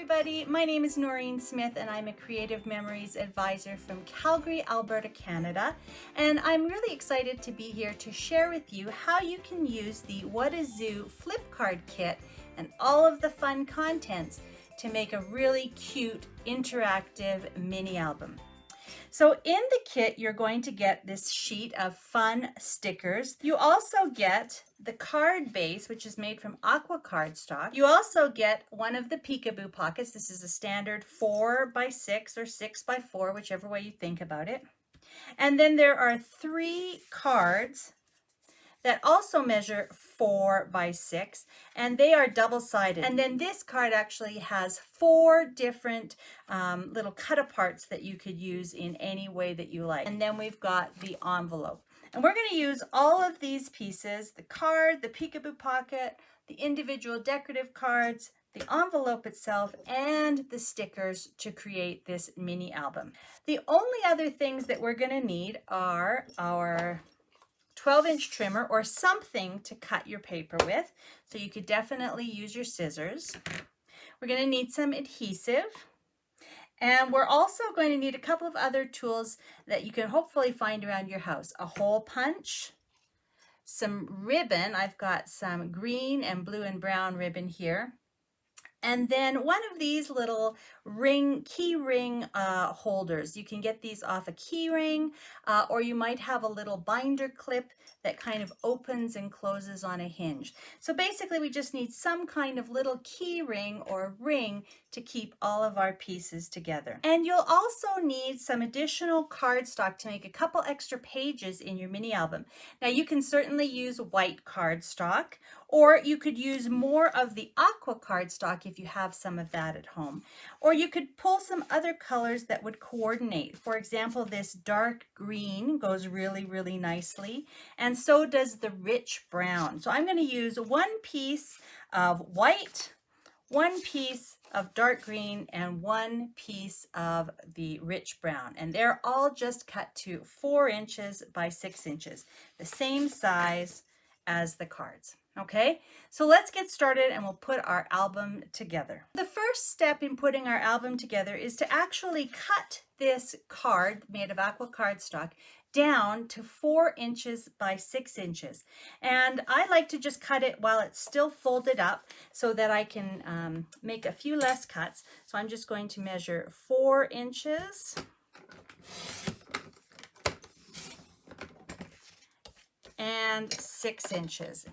everybody, my name is Noreen Smith and I'm a Creative Memories Advisor from Calgary, Alberta, Canada. And I'm really excited to be here to share with you how you can use the What a Zoo flip card kit and all of the fun contents to make a really cute interactive mini album. So in the kit, you're going to get this sheet of fun stickers. You also get the card base, which is made from aqua cardstock. You also get one of the peekaboo pockets. This is a standard 4x6 or 6x4, whichever way you think about it. And then there are 3 cards that also measure 4x6, and they are double-sided. And then this card actually has 4 different little cut-aparts that you could use in any way that you like. And then we've got the envelope. And we're going to use all of these pieces, the card, the peekaboo pocket, the individual decorative cards, the envelope itself, and the stickers to create this mini album. The only other things that we're going to need are our 12-inch trimmer or something to cut your paper with. So you could definitely use your scissors. We're going to need some adhesive. And we're also going to need a couple of other tools that you can hopefully find around your house. A hole punch, some ribbon. I've got some green and blue and brown ribbon here. And then one of these little key ring holders. You can get these off a key ring, or you might have a little binder clip that kind of opens and closes on a hinge. So basically we just need some kind of little key ring or ring to keep all of our pieces together. And you'll also need some additional cardstock to make a couple extra pages in your mini album. Now you can certainly use white cardstock, or you could use more of the aqua cardstock if you have some of that at home. Or you could pull some other colors that would coordinate. For example, this dark green goes really, really nicely, and so does the rich brown. So I'm going to use 1 piece of white, 1 piece of dark green, and 1 piece of the rich brown. And they're all just cut to 4 inches by 6 inches, the same size as the cards. Okay, so let's get started and we'll put our album together. The first step in putting our album together is to actually cut this card made of aqua cardstock down to 4 inches by 6 inches. And I like to just cut it while it's still folded up so that I can make a few less cuts. So I'm just going to measure 4 inches. And 6 inches.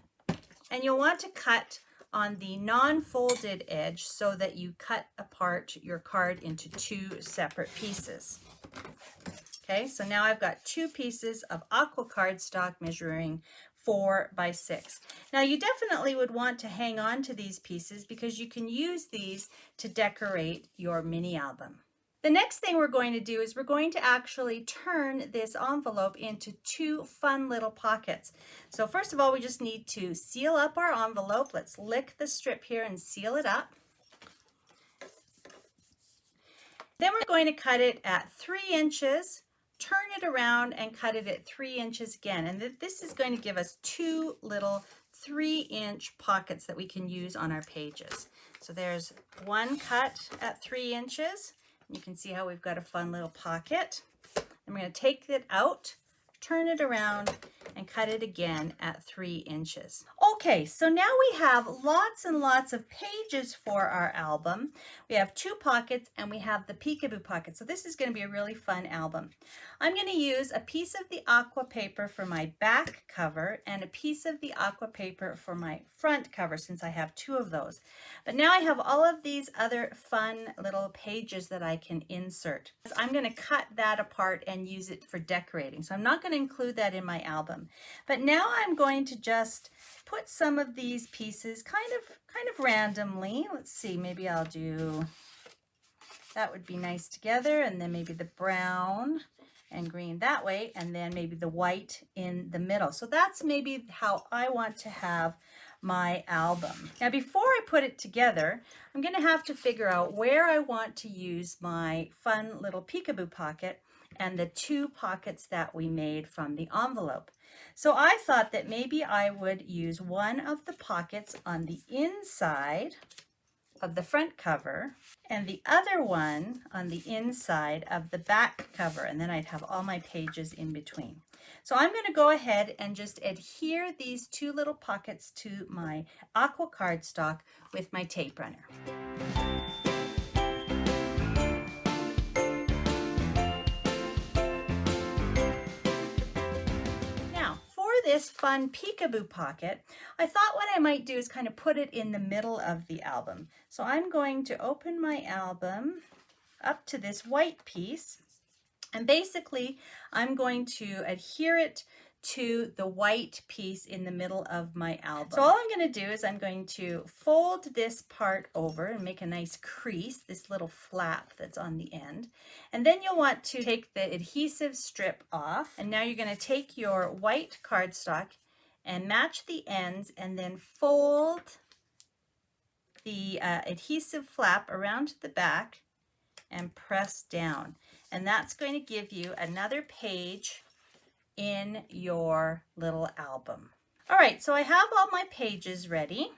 And you'll want to cut on the non-folded edge so that you cut apart your card into 2 separate pieces. Okay, so now I've got 2 pieces of aqua cardstock measuring 4x6. Now you definitely would want to hang on to these pieces because you can use these to decorate your mini album. The next thing we're going to do is we're going to actually turn this envelope into 2 fun little pockets. So first of all, we just need to seal up our envelope. Let's lick the strip here and seal it up. Then we're going to cut it at 3 inches, turn it around and cut it at 3 inches again. And this is going to give us 2 little 3-inch pockets that we can use on our pages. So there's 1 cut at 3 inches. You can see how we've got a fun little pocket. I'm going to take it out, turn it around, and cut it again at 3 inches. Okay, so now we have lots and lots of pages for our album. We have 2 pockets and we have the peekaboo pocket. So this is going to be a really fun album. I'm going to use a piece of the aqua paper for my back cover and a piece of the aqua paper for my front cover since I have 2 of those. But now I have all of these other fun little pages that I can insert. I'm going to cut that apart and use it for decorating. So I'm not going to include that in my album. But now I'm going to just put some of these pieces kind of randomly. Let's see, maybe I'll do, that would be nice together, and then maybe the brown and green that way, and then maybe the white in the middle. So that's maybe how I want to have my album. Now before I put it together, I'm going to have to figure out where I want to use my fun little peekaboo pocket and the 2 pockets that we made from the envelope. So I thought that maybe I would use one of the pockets on the inside of the front cover and the other one on the inside of the back cover, and then I'd have all my pages in between. So I'm going to go ahead and just adhere these two little pockets to my aqua cardstock with my tape runner. This fun peekaboo pocket, I thought what I might do is kind of put it in the middle of the album. So I'm going to open my album up to this white piece, and basically I'm going to adhere it to the white piece in the middle of my album. So all I'm going to do is I'm going to fold this part over and make a nice crease, this little flap that's on the end. And then you'll want to take the adhesive strip off. And now you're going to take your white cardstock and match the ends and then fold the adhesive flap around to the back and press down. And that's going to give you another page in your little album. All right, so I have all my pages ready.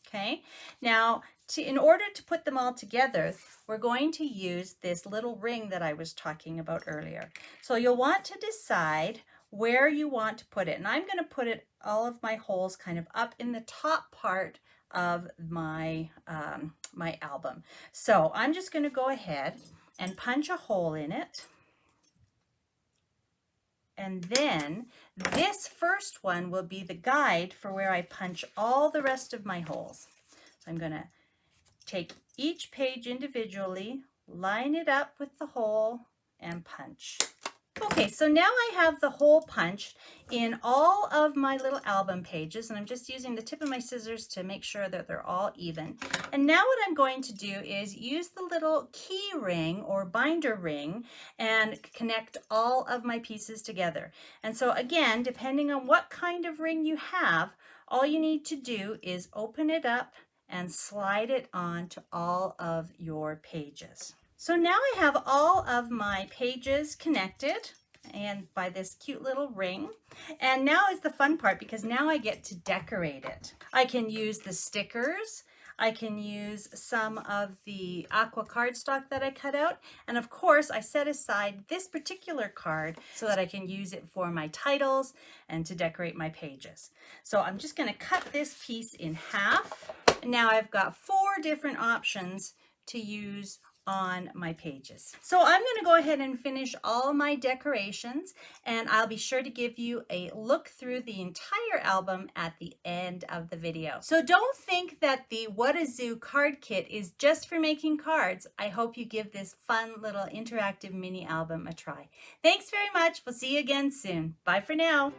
Okay, now in order to put them all together, we're going to use this little ring that I was talking about earlier. So you'll want to decide where you want to put it. And I'm going to put it, all of my holes kind of up in the top part of my, my album. So I'm just going to go ahead and punch a hole in it. And then this first one will be the guide for where I punch all the rest of my holes. So I'm going to take each page individually, line it up with the hole, and punch. Okay, so now I have the hole punched in all of my little album pages, and I'm just using the tip of my scissors to make sure that they're all even. And now what I'm going to do is use the little key ring or binder ring and connect all of my pieces together. And so again, depending on what kind of ring you have, all you need to do is open it up and slide it on to all of your pages. So now I have all of my pages connected and by this cute little ring. And now is the fun part, because now I get to decorate it. I can use the stickers. I can use some of the aqua cardstock that I cut out. And of course, I set aside this particular card so that I can use it for my titles and to decorate my pages. So I'm just going to cut this piece in half. And now I've got 4 different options to use on my pages. So I'm going to go ahead and finish all my decorations, and I'll be sure to give you a look through the entire album at the end of the video. So don't think that the What a Zoo card kit is just for making cards. I hope you give this fun little interactive mini album a try. Thanks very much. We'll see you again soon. Bye for now.